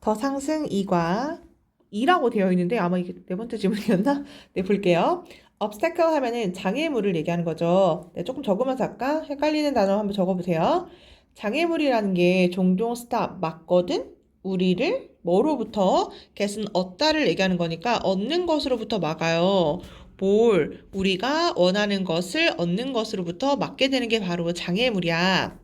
더 상승 2과 2라고 되어 있는데 아마 이게 네 번째 질문이었나? 네, 볼게요. obstacle 하면은 장애물을 얘기하는 거죠. 네, 조금 적으면서 할까? 헷갈리는 단어 한번 적어보세요. 장애물이라는 게 종종 stop, 막거든? 우리를 뭐로부터? get은 얻다를 얘기하는 거니까 얻는 것으로부터 막아요. 뭘? 우리가 원하는 것을 얻는 것으로부터 막게 되는 게 바로 장애물이야.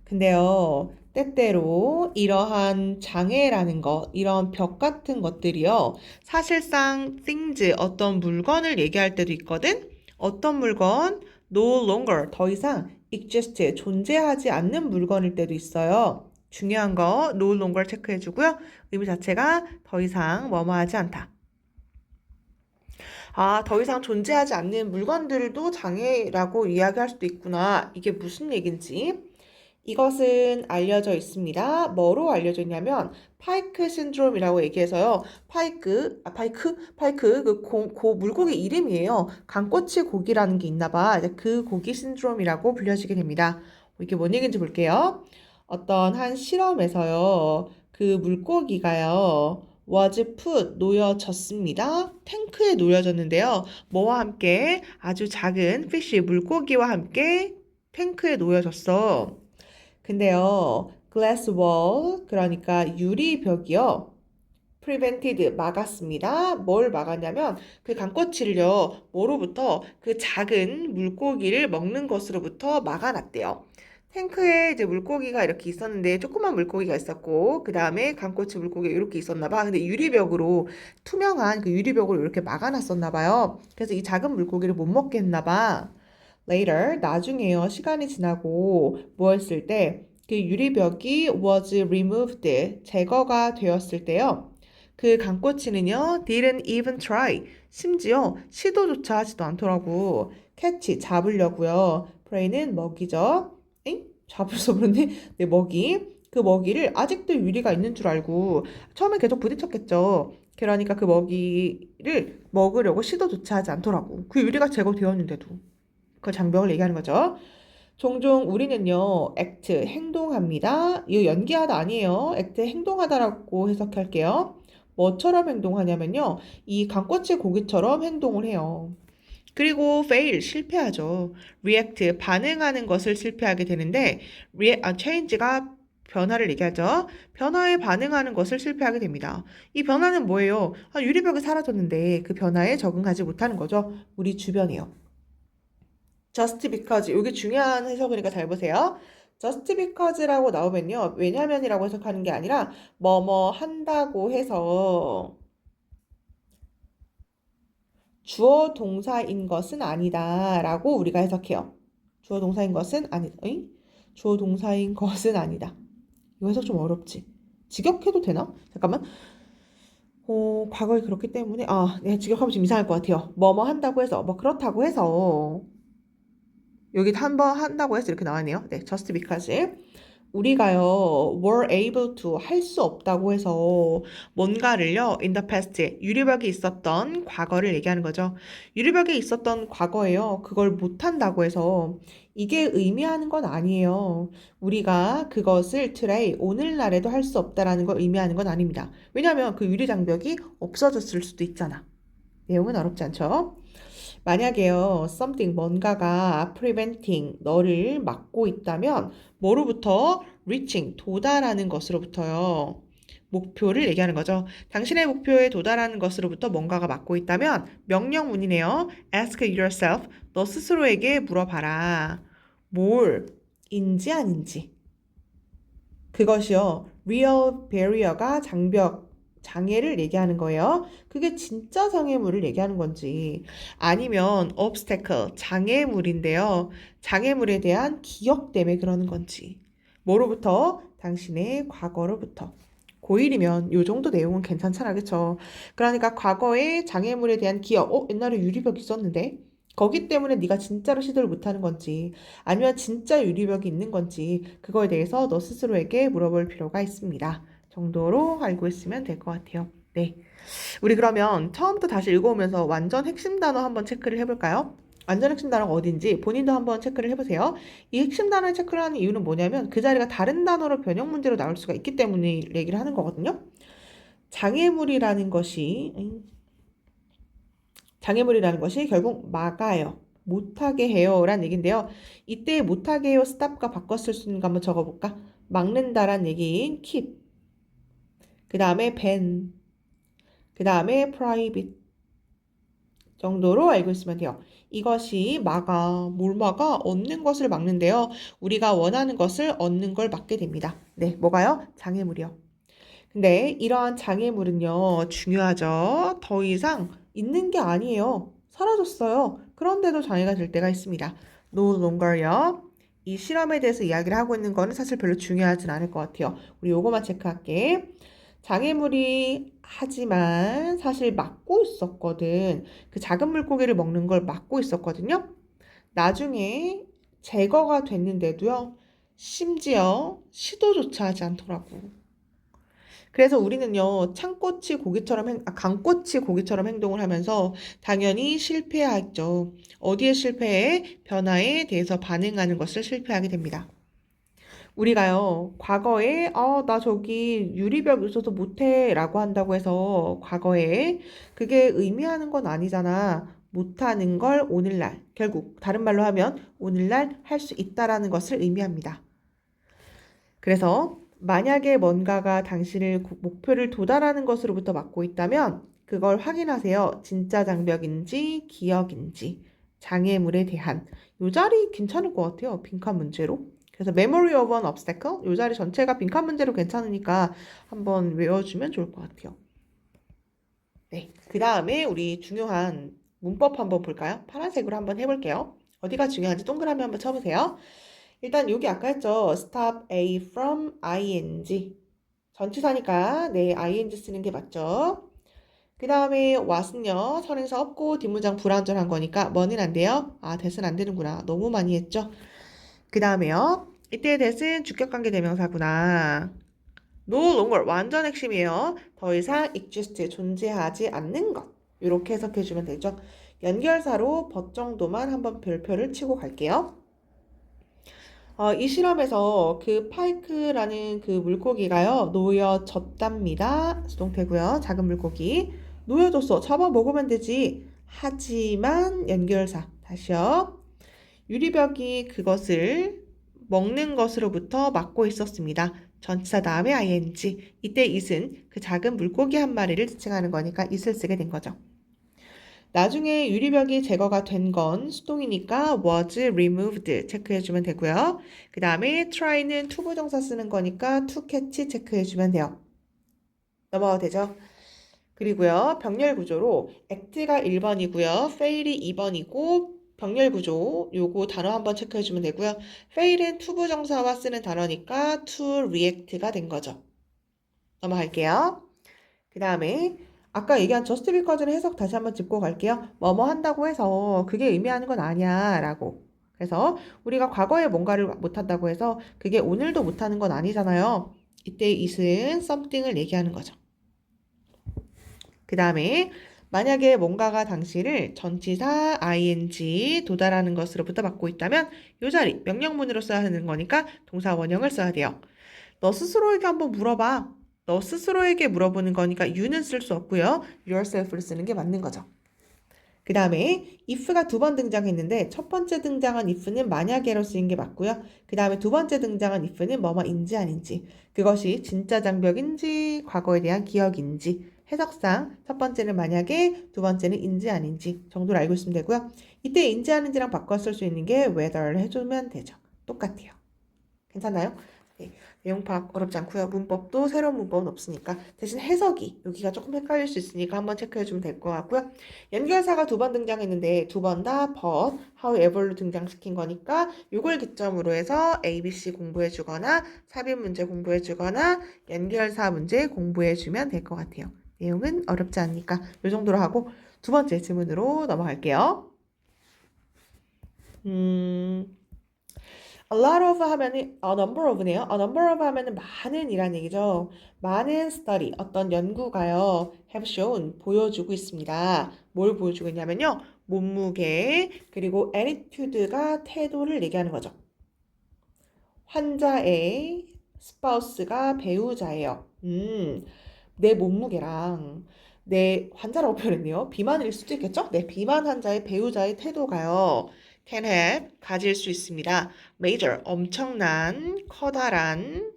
근데요, 때때로 이러한 장애라는 것, 이런 벽 같은 것들이요, 사실상 things, 어떤 물건을 얘기할 때도 있거든? 어떤 물건? no longer, 더 이상 exist, 존재하지 않는 물건일 때도 있어요. 중요한 거 no longer 체크해주고요. 의미 자체가 더 이상 뭐뭐하지 않다. 아, 더 이상 존재하지 않는 물건들도 장애라고 이야기할 수도 있구나. 이게 무슨 얘긴지. 이것은 알려져 있습니다. 뭐로 알려져 있냐면 파이크 신드롬이라고 얘기해서요. 파이크 그 물고기 이름이에요. 강꼬치 고기라는 게 있나 봐. 이제 그 고기 신드롬이라고 불려지게 됩니다. 이게 뭔 얘기인지 볼게요. 어떤 한 실험에서요. 그 물고기가요. was put 놓여졌습니다. 탱크에 놓여졌는데요. 뭐와 함께 아주 작은 피쉬 물고기와 함께 탱크에 놓여졌어. 근데요, glass wall, 그러니까 유리벽이요. prevented, 막았습니다. 뭘 막았냐면 그 강꼬치를요, 뭐로부터 그 작은 물고기를 먹는 것으로부터 막아놨대요. 탱크에 이제 물고기가 이렇게 있었는데 조그만 물고기가 있었고 그 다음에 강꼬치 물고기가 이렇게 있었나 봐. 근데 유리벽으로 투명한 그 유리벽으로 이렇게 막아놨었나 봐요. 그래서 이 작은 물고기를 못 먹게 했나 봐. Later, 나중에요. 시간이 지나고 뭐 했을 때 그 유리벽이 was removed, 제거가 되었을 때요. 그 강꼬치는요, didn't even try. 심지어 시도조차 하지도 않더라고. catch, 잡으려고요. prey는 먹이죠. 엥? 잡을서 그런데 네, 먹이. 그 먹이를 아직도 유리가 있는 줄 알고 처음에 계속 부딪혔겠죠. 그러니까 그 먹이를 먹으려고 시도조차 하지 않더라고. 그 유리가 제거되었는데도. 그 장벽을 얘기하는 거죠. 종종 우리는요, act, 행동합니다. 이거 연기하다 아니에요. act, 행동하다라고 해석할게요. 뭐처럼 행동하냐면요, 이 강꼬치 고기처럼 행동을 해요. 그리고 fail, 실패하죠. react, 반응하는 것을 실패하게 되는데, change가 변화를 얘기하죠. 변화에 반응하는 것을 실패하게 됩니다. 이 변화는 뭐예요? 유리벽이 사라졌는데 그 변화에 적응하지 못하는 거죠. 우리 주변이요. just because 이게 중요한 해석이니까 잘 보세요. just because라고 나오면요. 왜냐면이라고 해석하는 게 아니라 뭐뭐 한다고 해서 주어 동사인 것은 아니다 라고 우리가 해석해요. 주어 동사인 것은 아니다. 주어 동사인 것은 아니다. 이거 해석 좀 어렵지. 직역해도 되나? 잠깐만. 과거에 그렇기 때문에 내가 직역하면 좀 이상할 것 같아요. 뭐뭐 한다고 해서 뭐 그렇다고 해서 여기 한 번 한다고 해서 이렇게 나왔네요. 네, just because. 우리가요, were able to 할 수 없다고 해서 뭔가를요, in the past, 유리벽에 있었던 과거를 얘기하는 거죠. 유리벽에 있었던 과거에요, 그걸 못한다고 해서 이게 의미하는 건 아니에요. 우리가 그것을 today, 오늘날에도 할 수 없다라는 걸 의미하는 건 아닙니다. 왜냐하면 그 유리 장벽이 없어졌을 수도 있잖아. 내용은 어렵지 않죠? 만약에요, something, 뭔가가 preventing, 너를 막고 있다면, 뭐로부터? reaching, 도달하는 것으로부터요. 목표를 얘기하는 거죠. 당신의 목표에 도달하는 것으로부터 뭔가가 막고 있다면, 명령문이네요. ask yourself, 너 스스로에게 물어봐라. 뭘? 인지 아닌지. 그것이요, real barrier가 장애를 얘기하는 거예요. 그게 진짜 장애물을 얘기하는 건지 아니면 obstacle, 장애물인데요. 장애물에 대한 기억 때문에 그러는 건지 뭐로부터? 당신의 과거로부터. 고1이면 요 정도 내용은 괜찮잖아, 그쵸? 그러니까 과거의 장애물에 대한 기억, 옛날에 유리벽 있었는데 거기 때문에 네가 진짜로 시도를 못하는 건지 아니면 진짜 유리벽이 있는 건지 그거에 대해서 너 스스로에게 물어볼 필요가 있습니다. 정도로 알고 있으면 될 것 같아요. 네. 우리 그러면 처음부터 다시 읽어오면서 완전 핵심 단어 한번 체크를 해볼까요? 완전 핵심 단어가 어딘지 본인도 한번 체크를 해보세요. 이 핵심 단어를 체크를 하는 이유는 뭐냐면 그 자리가 다른 단어로 변형 문제로 나올 수가 있기 때문에 얘기를 하는 거거든요. 장애물이라는 것이 결국 막아요. 못하게 해요. 라는 얘기인데요. 이때 못하게 해요. stop과 바꿔 쓸 수 있는 거 한번 적어볼까? 막는다란 얘기인 keep. 그 다음에 ban. 그 다음에 private. 정도로 알고 있으면 돼요. 이것이 뭘 막아? 얻는 것을 막는데요. 우리가 원하는 것을 얻는 걸 막게 됩니다. 네, 뭐가요? 장애물이요. 근데 이러한 장애물은요, 중요하죠. 더 이상 있는 게 아니에요. 사라졌어요. 그런데도 장애가 될 때가 있습니다. No longer요. 이 실험에 대해서 이야기를 하고 있는 거는 사실 별로 중요하진 않을 것 같아요. 우리 요거만 체크할게. 장애물이 하지만 사실 막고 있었거든. 그 작은 물고기를 먹는 걸 막고 있었거든요. 나중에 제거가 됐는데도요. 심지어 시도조차 하지 않더라고. 그래서 우리는요, 강꽃이 고기처럼 행동을 하면서 당연히 실패하죠. 어디에 실패해? 변화에 대해서 반응하는 것을 실패하게 됩니다. 우리가요, 과거에, 나 저기 유리벽 있어서 못해 라고 한다고 해서 과거에 그게 의미하는 건 아니잖아. 못하는 걸 오늘날, 결국 다른 말로 하면 오늘날 할 수 있다라는 것을 의미합니다. 그래서 만약에 뭔가가 당신을 목표를 도달하는 것으로부터 막고 있다면 그걸 확인하세요. 진짜 장벽인지 기억인지 장애물에 대한 요 자리 괜찮을 것 같아요. 빈칸 문제로. 그래서 memory of an obstacle 요 자리 전체가 빈칸 문제로 괜찮으니까 한번 외워주면 좋을 것 같아요. 네, 그 다음에 우리 중요한 문법 한번 볼까요? 파란색으로 한번 해볼게요. 어디가 중요한지 동그라미 한번 쳐보세요. 일단 여기 아까 했죠. stop A from ing. 전치사니까 네, ing 쓰는 게 맞죠. 그 다음에 what은요. 선행사 없고 뒷문장 불완전한 거니까 뭐는 안 돼요? that은 안 되는구나. 너무 많이 했죠. 그 다음에요. 이때의 that은 주격관계 대명사구나. no longer 완전 핵심이에요. 더 이상 exist 존재하지 않는 것. 이렇게 해석해 주면 되죠. 연결사로 벗 정도만 한번 별표를 치고 갈게요. 이 실험에서 그 파이크라는 그 물고기가요, 놓여졌답니다. 수동태고요. 작은 물고기. 놓여졌어. 잡아 먹으면 되지. 하지만 연결사. 다시요. 유리벽이 그것을 먹는 것으로부터 막고 있었습니다. 전치사 다음에 ing. 이때 it은 그 작은 물고기 한 마리를 지칭하는 거니까 it을 쓰게 된 거죠. 나중에 유리벽이 제거가 된 건 수동이니까 was removed 체크해주면 되고요. 그 다음에 try는 투부정사 쓰는 거니까 to catch 체크해주면 돼요. 넘어가도 되죠? 그리고요. 병렬 구조로 act가 1번이고요. fail이 2번이고 병렬 구조 요거 단어 한번 체크해주면 되고요. fail은 투부정사와 쓰는 단어니까 to react가 된 거죠. 넘어갈게요. 그 다음에 아까 얘기한 just because는 해석 다시 한번 짚고 갈게요. 뭐뭐 한다고 해서 그게 의미하는 건 아니야 라고. 그래서 우리가 과거에 뭔가를 못한다고 해서 그게 오늘도 못하는 건 아니잖아요. 이때 it은 something을 얘기하는 거죠. 그 다음에 만약에 뭔가가 당신을 전치사 ing 도달하는 것으로부터 막고 있다면 이 자리 명령문으로 써야 하는 거니까 동사 원형을 써야 돼요. 너 스스로에게 한번 물어봐. 너 스스로에게 물어보는 거니까 you는 쓸 수 없고요. yourself를 쓰는 게 맞는 거죠. 그 다음에 if가 두 번 등장했는데 첫 번째 등장한 if는 만약에로 쓰인 게 맞고요. 그 다음에 두 번째 등장한 if는 뭐뭐인지 아닌지 그것이 진짜 장벽인지 과거에 대한 기억인지 해석상 첫 번째는 만약에 두 번째는 인지 아닌지 정도를 알고 있으면 되고요. 이때 인지 아닌지랑 바꿔 쓸 수 있는 게 whether를 해주면 되죠. 똑같아요. 괜찮나요? 네, 내용 파악 어렵지 않고요. 문법도 새로운 문법은 없으니까 대신 해석이 여기가 조금 헷갈릴 수 있으니까 한번 체크해주면 될 것 같고요. 연결사가 두 번 등장했는데 두 번 다 but, however로 등장시킨 거니까 이걸 기점으로 해서 ABC 공부해주거나 삽입 문제 공부해주거나 연결사 문제 공부해주면 될 것 같아요. 내용은 어렵지 않으니까 이 정도로 하고 두 번째 질문으로 넘어갈게요. A lot of 하면은 a number of네요. A number of 하면은 많은 이란 얘기죠. 많은 study, 어떤 연구가요. have shown, 보여주고 있습니다. 뭘 보여주고 있냐면요. 몸무게, 그리고 attitude가 태도를 얘기하는 거죠. 환자의 spouse가 배우자예요. 내 몸무게랑 내 환자라고 표현했네요. 비만일 수도 있겠죠? 네, 비만 환자의 배우자의 태도가요. can have, 가질 수 있습니다. major, 엄청난, 커다란,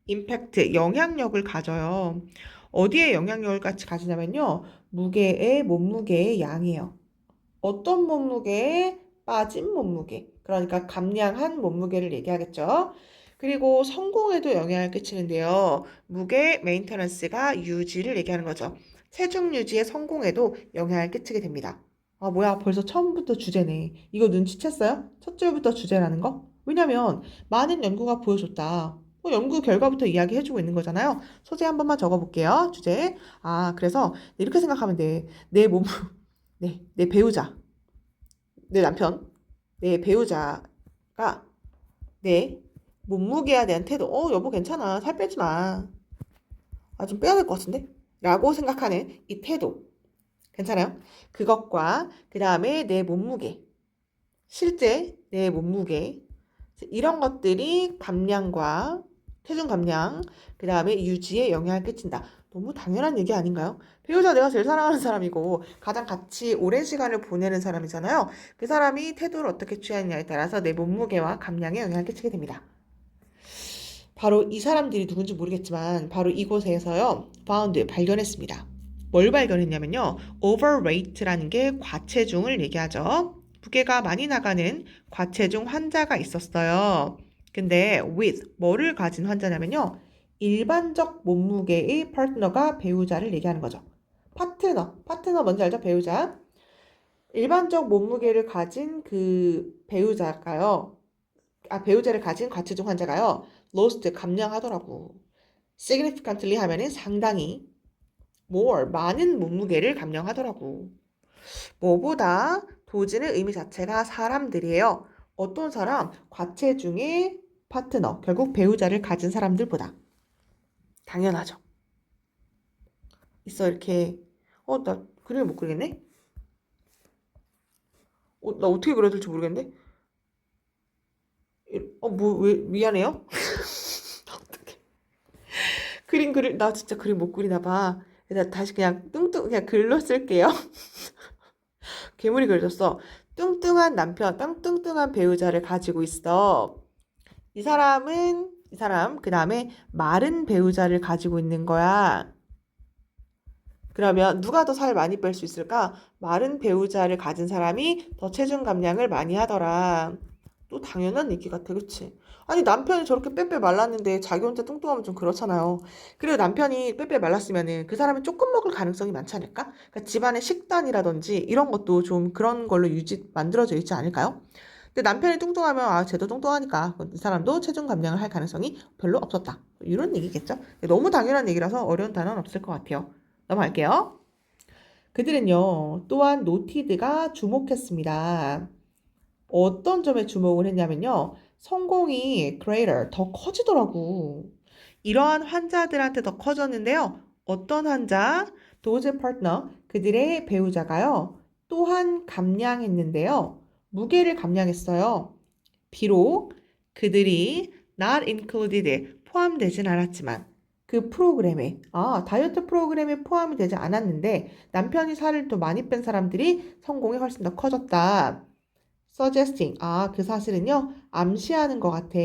impact, 영향력을 가져요. 어디에 영향력을 같이 가지냐면요. 몸무게의 양이에요. 어떤 몸무게에 빠진 몸무게. 그러니까 감량한 몸무게를 얘기하겠죠. 그리고 성공에도 영향을 끼치는데요. 무게 메인터넌스가 유지를 얘기하는 거죠. 체중 유지의 성공에도 영향을 끼치게 됩니다. 아, 뭐야. 벌써 처음부터 주제네. 이거 눈치챘어요? 첫 줄부터 주제라는 거? 왜냐면 많은 연구가 보여줬다. 연구 결과부터 이야기해주고 있는 거잖아요. 소재 한 번만 적어볼게요. 주제. 아, 그래서 이렇게 생각하면 돼. 내 몸, 내 배우자, 내 남편, 내 배우자가 내 몸무게에 대한 태도, 여보 괜찮아. 살 빼지 마. 아, 좀 빼야 될 것 같은데? 라고 생각하는 이 태도. 괜찮아요? 그것과 그 다음에 내 몸무게, 실제 내 몸무게, 이런 것들이 감량과 체중 감량, 그 다음에 유지에 영향을 끼친다. 너무 당연한 얘기 아닌가요? 배우자 내가 제일 사랑하는 사람이고 가장 같이 오랜 시간을 보내는 사람이잖아요. 그 사람이 태도를 어떻게 취하느냐에 따라서 내 몸무게와 감량에 영향을 끼치게 됩니다. 바로 이 사람들이 누군지 모르겠지만 바로 이곳에서요. found, 발견했습니다. 뭘 발견했냐면요. overweight라는 게 과체중을 얘기하죠. 무게가 많이 나가는 과체중 환자가 있었어요. 근데 with, 뭐를 가진 환자냐면요. 일반적 몸무게의 파트너가 배우자를 얘기하는 거죠. 파트너 뭔지 알죠? 배우자. 일반적 몸무게를 가진 그 배우자가요. 배우자를 가진 과체중 환자가요. lost, 감량하더라고. significantly 하면은 상당히 more, 많은 몸무게를 감량하더라고. 뭐보다 도지는 의미 자체가 사람들이에요. 어떤 사람? 과체중의 파트너, 결국 배우자를 가진 사람들보다. 당연하죠. 있어 이렇게. 나 그림을 못 그리겠네? 나 어떻게 그려야 될지 모르겠는데? 왜, 미안해요? 어떡해. 나 진짜 그림 못 그리나 봐. 나 다시 그냥 글로 쓸게요. 괴물이 그려졌어. 뚱뚱한 남편, 뚱뚱한 배우자를 가지고 있어. 이 사람, 그 다음에 마른 배우자를 가지고 있는 거야. 그러면 누가 더 살 많이 뺄 수 있을까? 마른 배우자를 가진 사람이 더 체중 감량을 많이 하더라. 또 당연한 얘기 같아, 그치? 아니, 남편이 저렇게 빼빼 말랐는데 자기 혼자 뚱뚱하면 좀 그렇잖아요. 그리고 남편이 빼빼 말랐으면은 그 사람이 조금 먹을 가능성이 많지 않을까? 그러니까 집안의 식단이라든지 이런 것도 좀 그런 걸로 만들어져 있지 않을까요? 근데 남편이 뚱뚱하면 쟤도 뚱뚱하니까 이 사람도 체중 감량을 할 가능성이 별로 없었다. 이런 얘기겠죠? 너무 당연한 얘기라서 어려운 단어는 없을 것 같아요. 넘어갈게요. 그들은요, 또한 노티드가 주목했습니다. 어떤 점에 주목을 했냐면요. 성공이 greater, 더 커지더라고. 이러한 환자들한테 더 커졌는데요. 어떤 환자? those partner, 그들의 배우자가요. 또한 감량했는데요. 무게를 감량했어요. 비록 그들이 not included, 포함되진 않았지만 그 프로그램에, 다이어트 프로그램에 포함이 되지 않았는데 남편이 살을 또 많이 뺀 사람들이 성공이 훨씬 더 커졌다. suggesting, 그 사실은요, 암시하는 것 같아.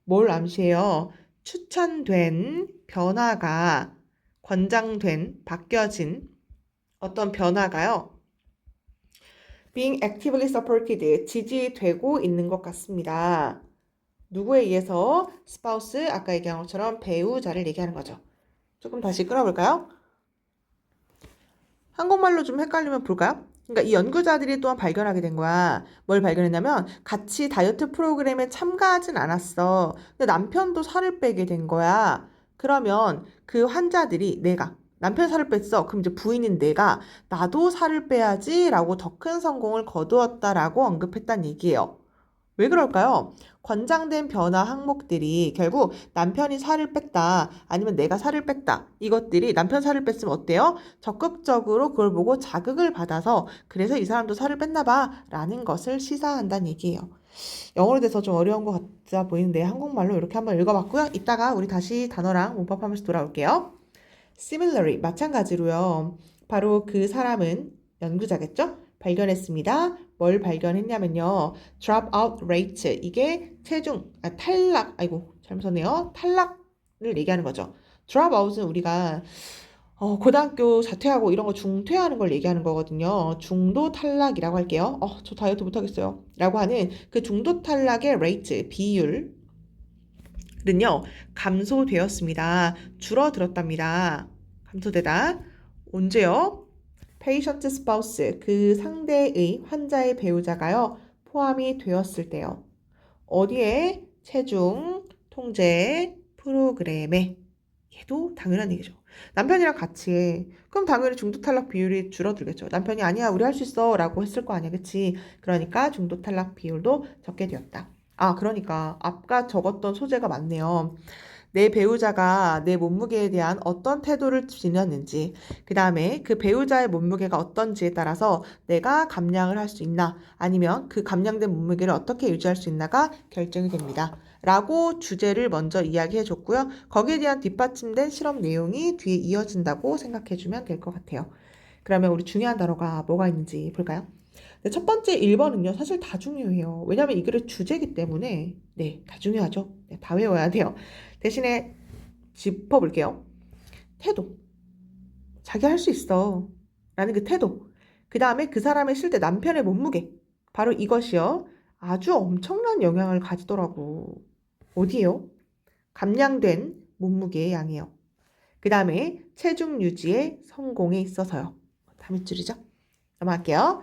뭘 암시해요? 추천된 변화가, 권장된, 바뀌어진 어떤 변화가요, being actively supported, 지지되고 있는 것 같습니다. 누구에 의해서? spouse, 아까 얘기한 것처럼 배우자를 얘기하는 거죠. 조금 다시 끌어볼까요? 한국말로 좀 헷갈리면 볼까요? 그러니까 이 연구자들이 또한 발견하게 된 거야. 뭘 발견했냐면 같이 다이어트 프로그램에 참가하진 않았어. 근데 남편도 살을 빼게 된 거야. 그러면 그 환자들이 남편 살을 뺐어. 그럼 이제 부인인 내가 나도 살을 빼야지 라고 더 큰 성공을 거두었다라고 언급했단 얘기예요. 왜 그럴까요? 권장된 변화 항목들이 결국 남편이 살을 뺐다, 아니면 내가 살을 뺐다. 이것들이 남편 살을 뺐으면 어때요? 적극적으로 그걸 보고 자극을 받아서 그래서 이 사람도 살을 뺐나 봐 라는 것을 시사한다는 얘기예요. 영어로 돼서 좀 어려운 것 같아 보이는데 한국말로 이렇게 한번 읽어봤고요. 이따가 우리 다시 단어랑 문법하면서 돌아올게요. Similarly, 마찬가지로요. 바로 그 사람은 연구자겠죠? 발견했습니다. 뭘 발견했냐면요. drop out rate. 이게 탈락, 아이고, 잘못 썼네요. 탈락을 얘기하는 거죠. drop out은 우리가 고등학교 자퇴하고 이런 거 중퇴하는 걸 얘기하는 거거든요. 중도 탈락이라고 할게요. 저 다이어트 못하겠어요. 라고 하는 그 중도 탈락의 rate, 비율은요, 감소되었습니다. 줄어들었답니다. 감소되다. 언제요? patient spouse, 그 상대의 환자의 배우자가요, 포함이 되었을 때요. 어디에? 체중 통제 프로그램에. 얘도 당연한 얘기죠. 남편이랑 같이 해. 그럼 당연히 중도 탈락 비율이 줄어들겠죠. 남편이 아니야, 우리 할 수 있어 라고 했을 거 아니야, 그치? 그러니까 중도 탈락 비율도 적게 되었다. 그러니까 아까 적었던 소재가 맞네요. 내 배우자가 내 몸무게에 대한 어떤 태도를 지녔는지, 그 다음에 그 배우자의 몸무게가 어떤지에 따라서 내가 감량을 할 수 있나, 아니면 그 감량된 몸무게를 어떻게 유지할 수 있나가 결정이 됩니다. 라고 주제를 먼저 이야기해 줬고요. 거기에 대한 뒷받침된 실험 내용이 뒤에 이어진다고 생각해 주면 될 것 같아요. 그러면 우리 중요한 단어가 뭐가 있는지 볼까요? 네, 첫 번째 1번은요, 사실 다 중요해요. 왜냐면 이 글의 주제이기 때문에, 네, 다 중요하죠. 네, 다 외워야 돼요. 대신에 짚어볼게요. 태도. 자기 할 수 있어. 라는 그 태도. 그 다음에 그 사람의 실제 남편의 몸무게. 바로 이것이요. 아주 엄청난 영향을 가지더라고. 어디에요? 감량된 몸무게의 양이요. 그 다음에 체중 유지의 성공에 있어서요. 다 밑줄이죠? 넘어갈게요.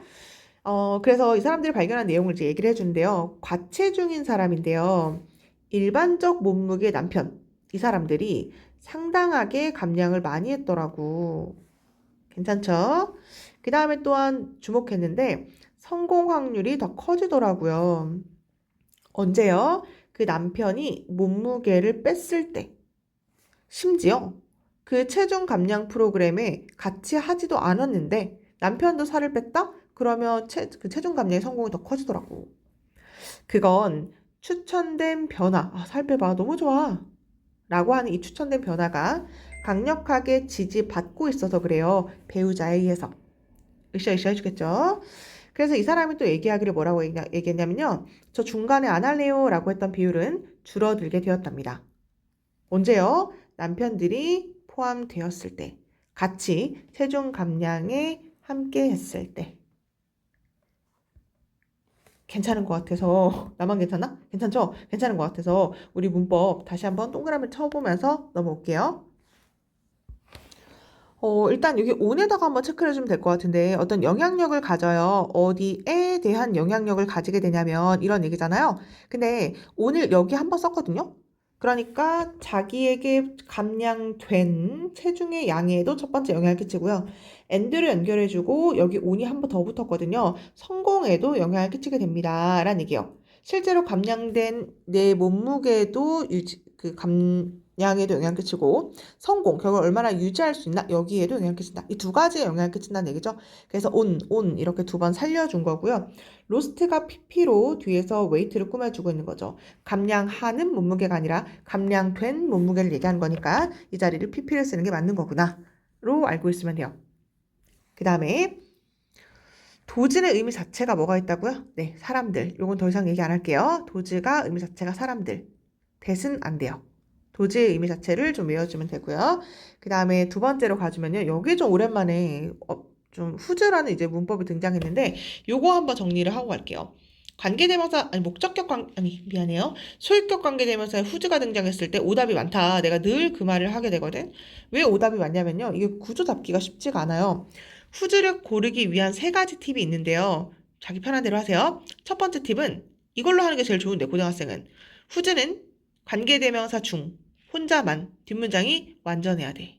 그래서 이 사람들이 발견한 내용을 이제 얘기를 해주는데요. 과체중인 사람인데요. 일반적 몸무게 남편, 이 사람들이 상당하게 감량을 많이 했더라고. 괜찮죠? 그 다음에 또한 주목했는데 성공 확률이 더 커지더라고요. 언제요? 그 남편이 몸무게를 뺐을 때. 심지어 그 체중 감량 프로그램에 같이 하지도 않았는데 남편도 살을 뺐다? 그러면 그 체중 감량의 성공이 더 커지더라고. 그건 추천된 변화. 살 빼봐. 너무 좋아. 라고 하는 이 추천된 변화가 강력하게 지지받고 있어서 그래요. 배우자에 의해서. 으쌰으쌰 해주겠죠? 그래서 이 사람이 또 얘기하기를 뭐라고 얘기했냐면요. 저 중간에 안 할래요 라고 했던 비율은 줄어들게 되었답니다. 언제요? 남편들이 포함되었을 때. 같이 체중 감량에 함께 했을 때. 괜찮은 것 같아서 나만 괜찮나? 괜찮죠? 괜찮은 것 같아서 우리 문법 다시 한번 동그라미 쳐보면서 넘어올게요. 일단 여기 on에다가 한번 체크를 해주면 될 것 같은데 어떤 영향력을 가져요. 어디에 대한 영향력을 가지게 되냐면 이런 얘기잖아요. 근데 오늘 여기 한번 썼거든요. 그러니까 자기에게 감량된 체중의 양에도 첫 번째 영향을 끼치고요. and를 연결해주고 여기 on이 한 번 더 붙었거든요. 성공에도 영향을 끼치게 됩니다. 라는 얘기예요. 실제로 감량된 내 몸무게도 감량에도 영향을 끼치고 성공, 결국 얼마나 유지할 수 있나 여기에도 영향을 끼친다. 이 두 가지에 영향을 끼친다는 얘기죠. 그래서 on 이렇게 두 번 살려준 거고요. 로스트가 pp로 뒤에서 웨이트를 꾸며주고 있는 거죠. 감량하는 몸무게가 아니라 감량된 몸무게를 얘기하는 거니까 이 자리를 pp를 쓰는 게 맞는 거구나 로 알고 있으면 돼요. 그 다음에 도즈의 의미 자체가 뭐가 있다고요? 네, 사람들. 요건 더 이상 얘기 안 할게요. 도즈가 의미 자체가 사람들. 대신 안 돼요. 도지의 의미 자체를 좀 외워주면 되고요. 그 다음에 두 번째로 가주면요. 여기 좀 오랜만에 좀 후즈라는 이제 문법이 등장했는데 요거 한번 정리를 하고 갈게요. 관계대명사, 미안해요. 소유격 관계대명사에 후즈가 등장했을 때 오답이 많다. 내가 늘 그 말을 하게 되거든. 왜 오답이 많냐면요. 이게 구조 잡기가 쉽지가 않아요. 후즈를 고르기 위한 세 가지 팁이 있는데요. 자기 편한 대로 하세요. 첫 번째 팁은 이걸로 하는 게 제일 좋은데, 고등학생은. 후즈는 관계대명사 중, 혼자만, 뒷문장이 완전해야 돼.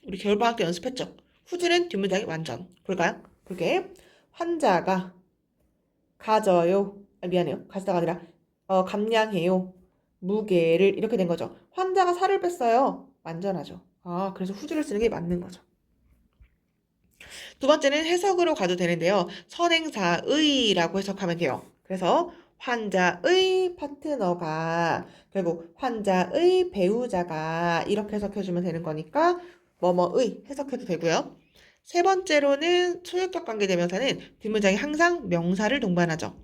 우리 겨울방학 때 연습했죠? 후즈는 뒷문장이 완전. 볼까요? 그게 환자가 가져요. 미안해요. 가시다가 아니라 감량해요. 무게를 이렇게 된 거죠. 환자가 살을 뺐어요. 완전하죠. 그래서 후주를 쓰는 게 맞는 거죠. 두 번째는 해석으로 가도 되는데요. 선행사의라고 해석하면 돼요. 그래서 환자의 파트너가 결국 환자의 배우자가 이렇게 해석해주면 되는 거니까 뭐뭐의 해석해도 되고요. 세 번째로는 소유격 관계대명사는 뒷문장이 항상 명사를 동반하죠.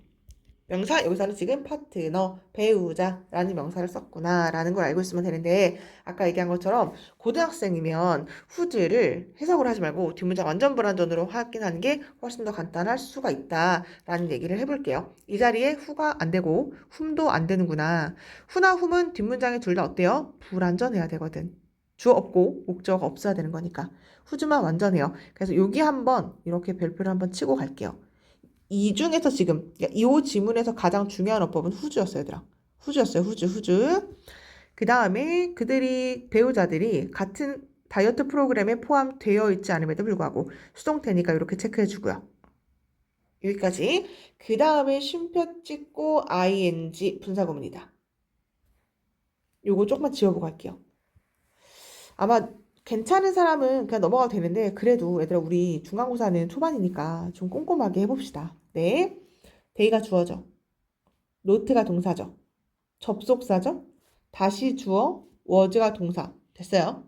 명사, 여기서는 지금 파트너, 배우자라는 명사를 썼구나 라는 걸 알고 있으면 되는데 아까 얘기한 것처럼 고등학생이면 후즈를 해석을 하지 말고 뒷문장 완전 불완전으로 확인하는 게 훨씬 더 간단할 수가 있다라는 얘기를 해볼게요. 이 자리에 후가 안 되고 훔도 안 되는구나. 후나 훔은 뒷문장에 둘 다 어때요? 불완전해야 되거든. 주어 없고 목적어 없어야 되는 거니까. 후즈만 완전해요. 그래서 여기 한번 이렇게 별표를 한번 치고 갈게요. 이 중에서 지금 이 지문에서 가장 중요한 어법은 후주였어요, 얘들아. 후주였어요, 후주. 그 다음에 그들이 배우자들이 같은 다이어트 프로그램에 포함되어 있지 않음에도 불구하고 수동태니까 이렇게 체크해 주고요. 여기까지. 그 다음에 쉼표 찍고 ing 분사구문이다. 요거 조금만 지워보고 할게요. 아마 괜찮은 사람은 그냥 넘어가도 되는데 그래도 얘들아 우리 중간고사는 초반이니까 좀 꼼꼼하게 해봅시다. 네. 데이가 주어져. 노트가 동사죠. 접속사죠. 다시 주어, 워즈가 동사. 됐어요.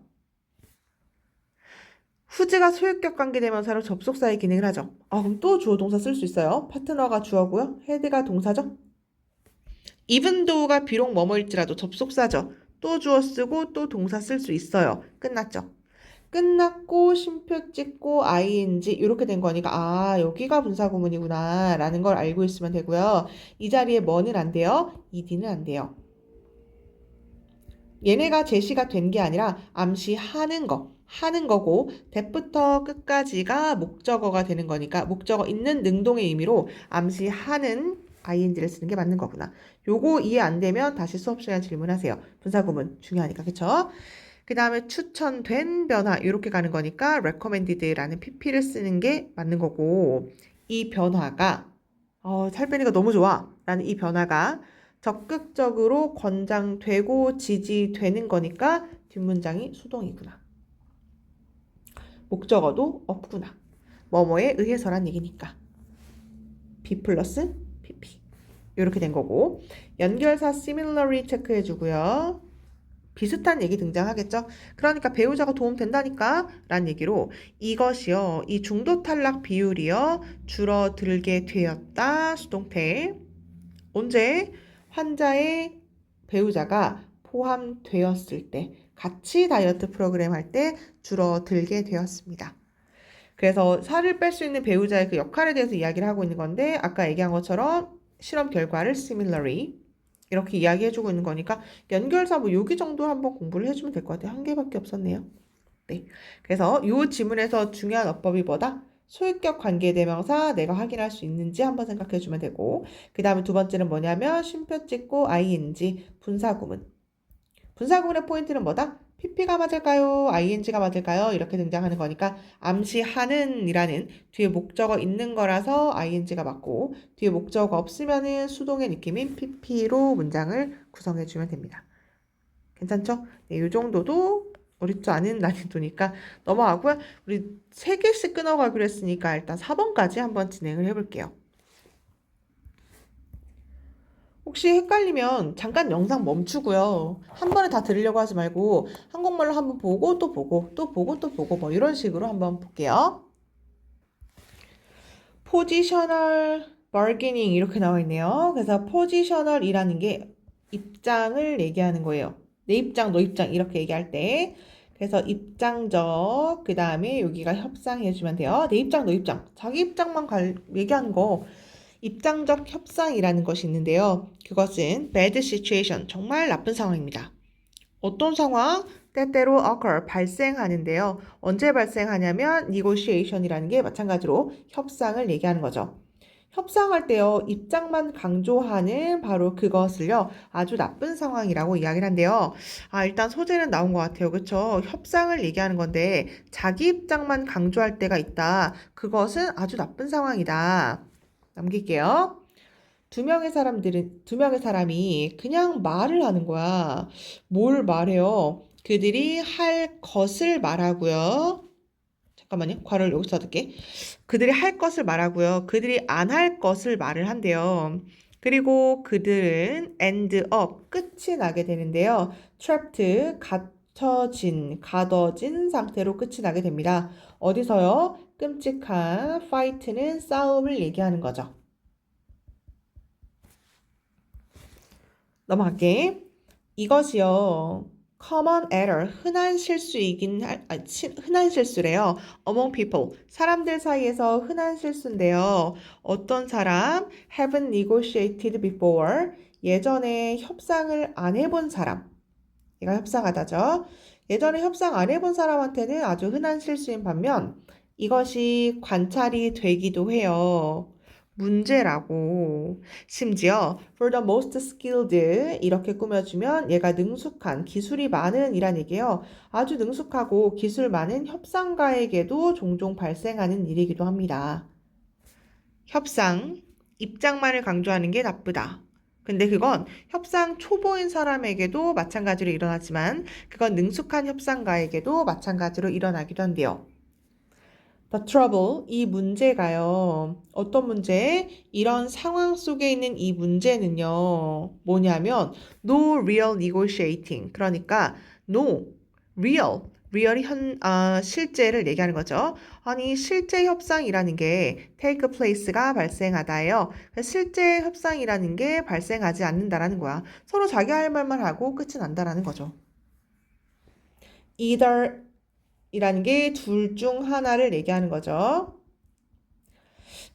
후즈가 소유격 관계대명사로 접속사의 기능을 하죠. 그럼 또 주어 동사 쓸 수 있어요. 파트너가 주어고요. 헤드가 동사죠. even though가 비록 뭐뭐일지라도 접속사죠. 또 주어 쓰고 또 동사 쓸 수 있어요. 끝났죠. 끝났고 쉼표 찍고 ing 이렇게 된 거니까 여기가 분사구문이구나 라는 걸 알고 있으면 되고요. 이 자리에 뭐는 안 돼요? ed는 안 돼요. 얘네가 제시가 된 게 아니라 암시하는 거고 that부터 끝까지가 목적어가 되는 거니까 목적어 있는 능동의 의미로 암시하는 ing를 쓰는 게 맞는 거구나. 요거 이해 안 되면 다시 수업 시간에 질문하세요. 분사구문 중요하니까 그쵸? 그 다음에 추천된 변화 이렇게 가는 거니까 recommended라는 pp를 쓰는 게 맞는 거고 이 변화가 살 빼니까 너무 좋아 라는 이 변화가 적극적으로 권장되고 지지되는 거니까 뒷문장이 수동이구나. 목적어도 없구나. 뭐뭐에 의해서란 얘기니까. be 플러스 pp 이렇게 된 거고 연결사 similarly 체크해 주고요. 비슷한 얘기 등장하겠죠. 그러니까 배우자가 도움된다니까 라는 얘기로 이것이요. 이 중도 탈락 비율이요. 줄어들게 되었다. 수동태. 언제? 환자의 배우자가 포함되었을 때 같이 다이어트 프로그램 할 때 줄어들게 되었습니다. 그래서 살을 뺄 수 있는 배우자의 그 역할에 대해서 이야기를 하고 있는 건데 아까 얘기한 것처럼 실험 결과를 similarly 이렇게 이야기해주고 있는 거니까 연결사 뭐 여기 정도 한번 공부를 해주면 될 것 같아요. 한 개밖에 없었네요. 네. 그래서 이 지문에서 중요한 어법이 뭐다? 소유격 관계대명사 내가 확인할 수 있는지 한번 생각해 주면 되고 그 다음에 두 번째는 뭐냐면 쉼표 찍고 ing 분사구문. 분사구문의 포인트는 뭐다? pp가 맞을까요? ing가 맞을까요? 이렇게 등장하는 거니까 암시하는 이라는 뒤에 목적어 있는 거라서 ing가 맞고 뒤에 목적어 없으면은 수동의 느낌인 pp로 문장을 구성해 주면 됩니다. 괜찮죠? 네, 이 정도도 어렵지 않은 난이도니까 넘어가고요. 우리 3개씩 끊어가기로 했으니까 일단 4번까지 한번 진행을 해볼게요. 혹시 헷갈리면 잠깐 영상 멈추고요. 한 번에 다 들으려고 하지 말고 한국말로 한번 보고 또 보고 또 보고 또 보고 뭐 이런 식으로 한번 볼게요. 포지셔널 바르게닝 이렇게 나와 있네요. 그래서 포지셔널이라는 게 입장을 얘기하는 거예요. 내 입장, 너 입장 이렇게 얘기할 때 그래서 입장적 그 다음에 여기가 협상해주면 돼요. 내 입장, 너 입장 자기 입장만 얘기하는 거 입장적 협상이라는 것이 있는데요. 그것은 bad situation, 정말 나쁜 상황입니다. 어떤 상황? 때때로 occur, 발생하는데요. 언제 발생하냐면 negotiation이라는 게 마찬가지로 협상을 얘기하는 거죠. 협상할 때요. 입장만 강조하는 바로 그것을요. 아주 나쁜 상황이라고 이야기를 한대요. 일단 소재는 나온 것 같아요. 그렇죠? 협상을 얘기하는 건데 자기 입장만 강조할 때가 있다. 그것은 아주 나쁜 상황이다. 남길게요. 두 명의 사람이 그냥 말을 하는 거야. 뭘 말해요? 그들이 할 것을 말하고요. 잠깐만요. 괄호를 여기서 닫을게. 그들이 할 것을 말하고요. 그들이 안 할 것을 말을 한대요. 그리고 그들은 end up, 끝이 나게 되는데요. trapped, 가둬진 상태로 끝이 나게 됩니다. 어디서요? 끔찍한 fight는 싸움을 얘기하는 거죠. 넘어갈게. 이것이요. common error, 흔한 실수래요. among people, 사람들 사이에서 흔한 실수인데요. 어떤 사람, haven't negotiated before, 예전에 협상을 안 해본 사람, 얘가 협상하다죠. 예전에 협상 안 해본 사람한테는 아주 흔한 실수인 반면 이것이 관찰이 되기도 해요. 문제라고. 심지어 for the most skilled 이렇게 꾸며주면 얘가 능숙한, 기술이 많은 이란 얘기예요. 아주 능숙하고 기술 많은 협상가에게도 종종 발생하는 일이기도 합니다. 협상, 입장만을 강조하는 게 나쁘다. 근데 그건 협상 초보인 사람에게도 마찬가지로 일어나지만 그건 능숙한 협상가에게도 마찬가지로 일어나기도 한대요. The trouble, 이 문제가요. 어떤 문제? 이런 상황 속에 있는 이 문제는요. 뭐냐면 no real negotiating. 그러니까 no real, real이 실제를 얘기하는 거죠. 아니 실제 협상이라는 게 take place가 발생하다예요. 실제 협상이라는 게 발생하지 않는다라는 거야. 서로 자기 할 말만 하고 끝이 난다라는 거죠. either 이라는 게 둘 중 하나를 얘기하는 거죠.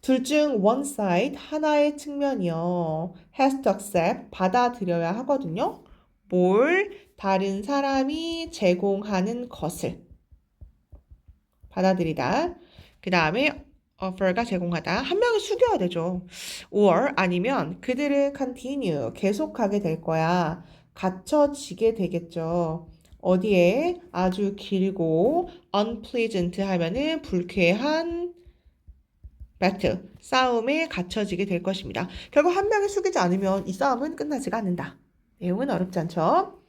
둘 중 one side, 하나의 측면이요. has to accept, 받아들여야 하거든요. 뭘? 다른 사람이 제공하는 것을 받아들이다. 그 다음에 offer가 제공하다. 한 명이 숙여야 되죠. or 아니면 그들은 continue, 계속하게 될 거야. 갇혀지게 되겠죠. 어디에? 아주 길고 unpleasant 하면은 불쾌한 battle, 싸움에 갇혀지게 될 것입니다. 결국 한 명이 숙이지 않으면 이 싸움은 끝나지가 않는다. 내용은 어렵지 않죠?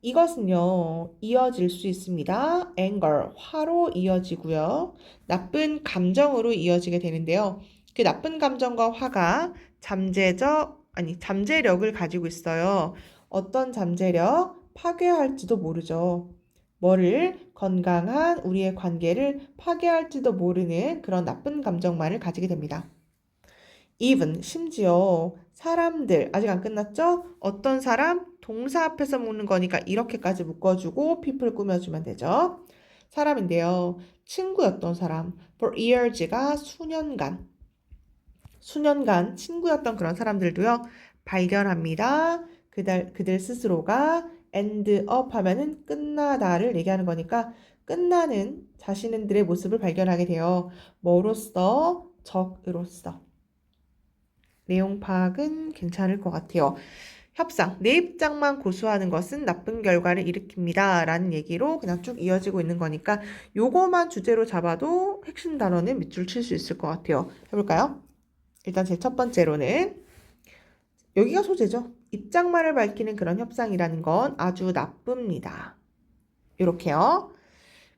이것은요, 이어질 수 있습니다. anger, 화로 이어지고요. 나쁜 감정으로 이어지게 되는데요. 그 나쁜 감정과 화가 잠재력을 가지고 있어요. 어떤 잠재력? 파괴할지도 모르죠. 뭐를? 건강한 우리의 관계를 파괴할지도 모르는 그런 나쁜 감정만을 가지게 됩니다. even, 심지어 사람들, 아직 안 끝났죠? 어떤 사람? 동사 앞에서 묶는 거니까 이렇게까지 묶어주고 people 꾸며주면 되죠. 사람인데요. 친구였던 사람, for years가 수년간 친구였던 그런 사람들도요. 발견합니다. 그들 스스로가 end up 하면은 끝나다를 얘기하는 거니까 끝나는 자신들의 모습을 발견하게 돼요. 뭐로써? 적으로서. 내용 파악은 괜찮을 것 같아요. 협상, 내 입장만 고수하는 것은 나쁜 결과를 일으킵니다. 라는 얘기로 그냥 쭉 이어지고 있는 거니까 요거만 주제로 잡아도 핵심 단어는 밑줄 칠 수 있을 것 같아요. 해볼까요? 일단 제 첫 번째로는 여기가 소재죠. 입장만을 밝히는 그런 협상이라는 건 아주 나쁩니다. 이렇게요.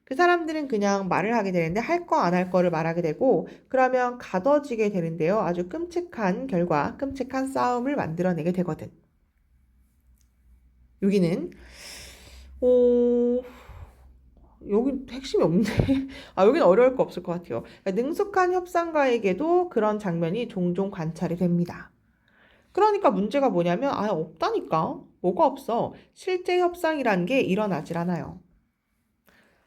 그 사람들은 그냥 말을 하게 되는데 할 거 안 할 거를 말하게 되고 그러면 가둬지게 되는데요. 아주 끔찍한 결과, 끔찍한 싸움을 만들어내게 되거든. 여기는 여기 핵심이 없는데 여기는 어려울 거 없을 것 같아요. 그러니까 능숙한 협상가에게도 그런 장면이 종종 관찰이 됩니다. 그러니까 문제가 뭐냐면 없다니까. 뭐가 없어. 실제 협상이라는 게 일어나질 않아요.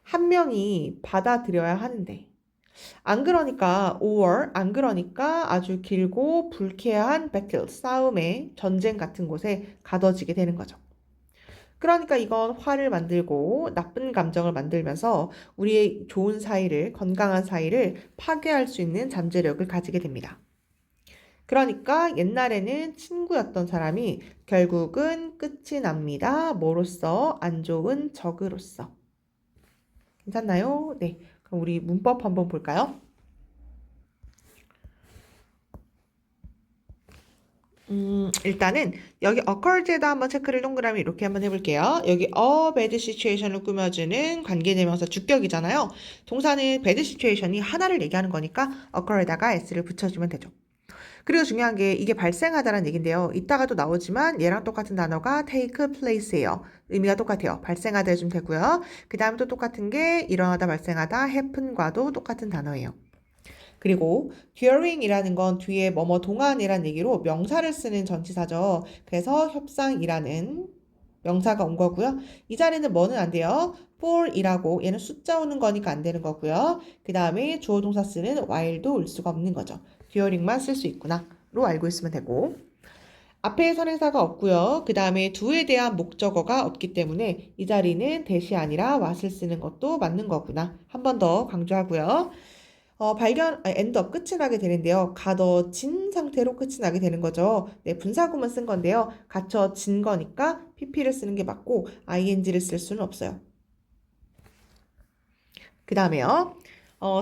한 명이 받아들여야 하는데 안 그러니까 안 그러니까 아주 길고 불쾌한 배틀, 싸움의 전쟁 같은 곳에 가둬지게 되는 거죠. 그러니까 이건 화를 만들고 나쁜 감정을 만들면서 우리의 좋은 사이를, 건강한 사이를 파괴할 수 있는 잠재력을 가지게 됩니다. 그러니까 옛날에는 친구였던 사람이 결국은 끝이 납니다. 뭐로써? 안 좋은 적으로서. 괜찮나요? 네. 그럼 우리 문법 한번 볼까요? 일단은 여기 occurred에다 한번 체크를 동그라미 이렇게 한번 해볼게요. 여기 a bad situation을 꾸며주는 관계대명사 주격이잖아요. 동사는 bad situation이 하나를 얘기하는 거니까 occur에다가 s를 붙여주면 되죠. 그리고 중요한 게 이게 발생하다라는 얘긴데요. 이따가도 나오지만 얘랑 똑같은 단어가 take place예요. 의미가 똑같아요. 발생하다 해주면 되고요. 그 다음 또 똑같은 게 일어나다 발생하다 happen과도 똑같은 단어예요. 그리고 during이라는 건 뒤에 뭐뭐 동안이라는 얘기로 명사를 쓰는 전치사죠. 그래서 협상이라는 명사가 온 거고요. 이 자리는 뭐는 안 돼요. for이라고 얘는 숫자 오는 거니까 안 되는 거고요. 그 다음에 주어 동사 쓰는 while도 올 수가 없는 거죠. during만 쓸 수 있구나 로 알고 있으면 되고 앞에 선행사가 없고요. 그 다음에 do에 대한 목적어가 없기 때문에 이 자리는 that이 아니라 what을 쓰는 것도 맞는 거구나. 한 번 더 강조하고요. 엔드업 끝이 나게 되는데요. 가둬진 상태로 끝이 나게 되는 거죠. 네, 분사구문 쓴 건데요. 갇혀진 거니까 pp를 쓰는 게 맞고 ing를 쓸 수는 없어요. 그 다음에요.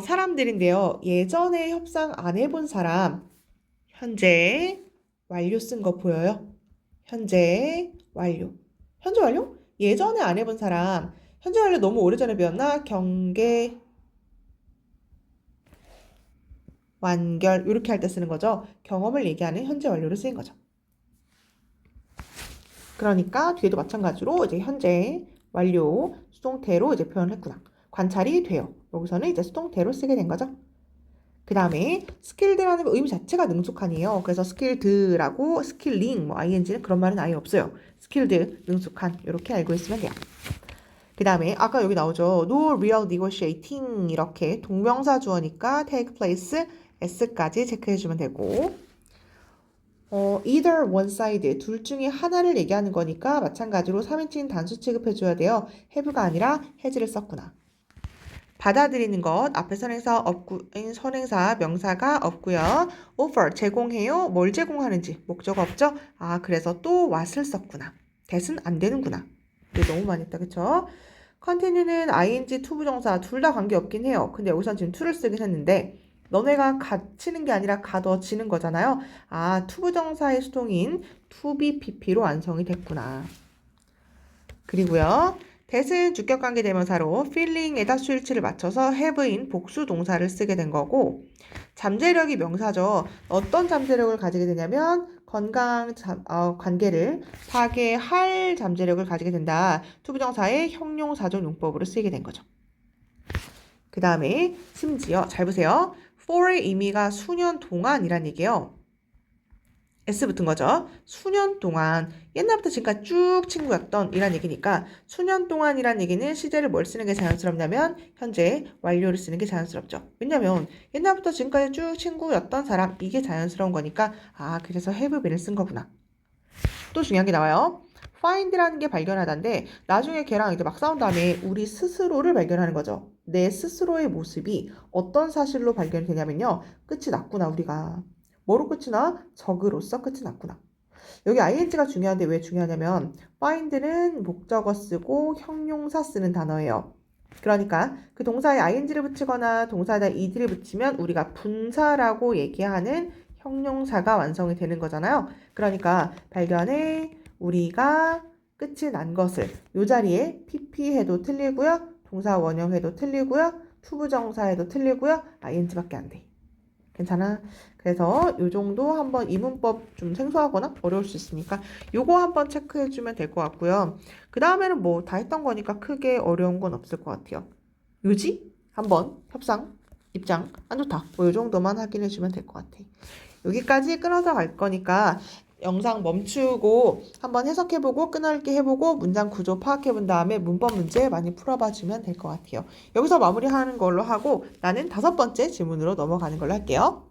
사람들인데요. 예전에 협상 안 해본 사람 현재 완료 쓴 거 보여요? 현재 완료. 현재 완료? 예전에 안 해본 사람 현재 완료 너무 오래전에 배웠나? 경계 완결 이렇게 할 때 쓰는 거죠. 경험을 얘기하는 현재 완료로 쓰인 거죠. 그러니까 뒤에도 마찬가지로 이제 현재 완료 수동태로 이제 표현을 했구나. 관찰이 돼요. 여기서는 이제 수동태로 쓰게 된 거죠. 그 다음에 스킬드라는 거 의미 자체가 능숙한이에요. 그래서 스킬드라고 스킬링 뭐 ing는 그런 말은 아예 없어요. 스킬드 능숙한 이렇게 알고 있으면 돼요. 그 다음에 아까 여기 나오죠. No real negotiating 이렇게 동명사 주어니까 take place s까지 체크해주면 되고 either one side 둘 중에 하나를 얘기하는 거니까 마찬가지로 3인칭 단수 취급해줘야 돼요. have가 아니라 has를 썼구나. 받아들이는 것 앞에 선행사 선행사 명사가 없고요. offer 제공해요. 뭘 제공하는지 목적 없죠? 아 그래서 또 what을 썼구나. that은 안 되는구나. 이게 너무 많이 했다 그쵸? continue는 ing 투부정사 둘 다 관계없긴 해요. 근데 여기서 지금 to를 쓰긴 했는데 너네가 갇히는 게 아니라 가둬지는 거잖아요. 아 투부정사의 수동인 to be pp로 완성이 됐구나. 그리고요. that은 주격관계 대명사로 feeling에다 수일치를 맞춰서 have인 복수 동사를 쓰게 된 거고 잠재력이 명사죠. 어떤 잠재력을 가지게 되냐면 건강한 관계를 파괴할 잠재력을 가지게 된다. 투부정사의 형용사적 용법으로 쓰이게 된 거죠. 그 다음에 심지어 잘 보세요. for의 의미가 수년 동안이란 얘기예요. S 붙은 거죠. 수년 동안 옛날부터 지금까지 쭉 친구였던 이란 얘기니까 수년 동안이란 얘기는 시제를 뭘 쓰는 게 자연스럽냐면 현재 완료를 쓰는 게 자연스럽죠. 왜냐면 옛날부터 지금까지 쭉 친구였던 사람 이게 자연스러운 거니까 아 그래서 have been을 쓴 거구나. 또 중요한 게 나와요. find라는 게 발견하다인데 나중에 걔랑 이제 막 싸운 다음에 우리 스스로를 발견하는 거죠. 내 스스로의 모습이 어떤 사실로 발견이 되냐면요. 끝이 났구나 우리가. 뭐로 끝이 나? 적으로서 끝이 났구나. 여기 ing가 중요한데 왜 중요하냐면 find는 목적어 쓰고 형용사 쓰는 단어예요. 그러니까 그 동사에 ing를 붙이거나 동사에다 ed를 붙이면 우리가 분사라고 얘기하는 형용사가 완성이 되는 거잖아요. 그러니까 발견해 우리가 끝이 난 것을 이 자리에 pp 해도 틀리고요. 동사 원형 해도 틀리고요. 투부정사 해도 틀리고요. ing밖에 안 돼. 괜찮아? 그래서 요 정도 한번 이 문법 좀 생소하거나 어려울 수 있으니까 요거 한번 체크해주면 될 것 같고요. 그 다음에는 뭐 다 했던 거니까 크게 어려운 건 없을 것 같아요. 요지? 한번 협상, 입장, 안 좋다. 뭐 요 정도만 확인해주면 될 것 같아. 여기까지 끊어서 갈 거니까 영상 멈추고 한번 해석해보고 끊어읽기 해보고 문장 구조 파악해본 다음에 문법 문제 많이 풀어봐 주면 될 것 같아요. 여기서 마무리하는 걸로 하고 나는 5번째 질문으로 넘어가는 걸로 할게요.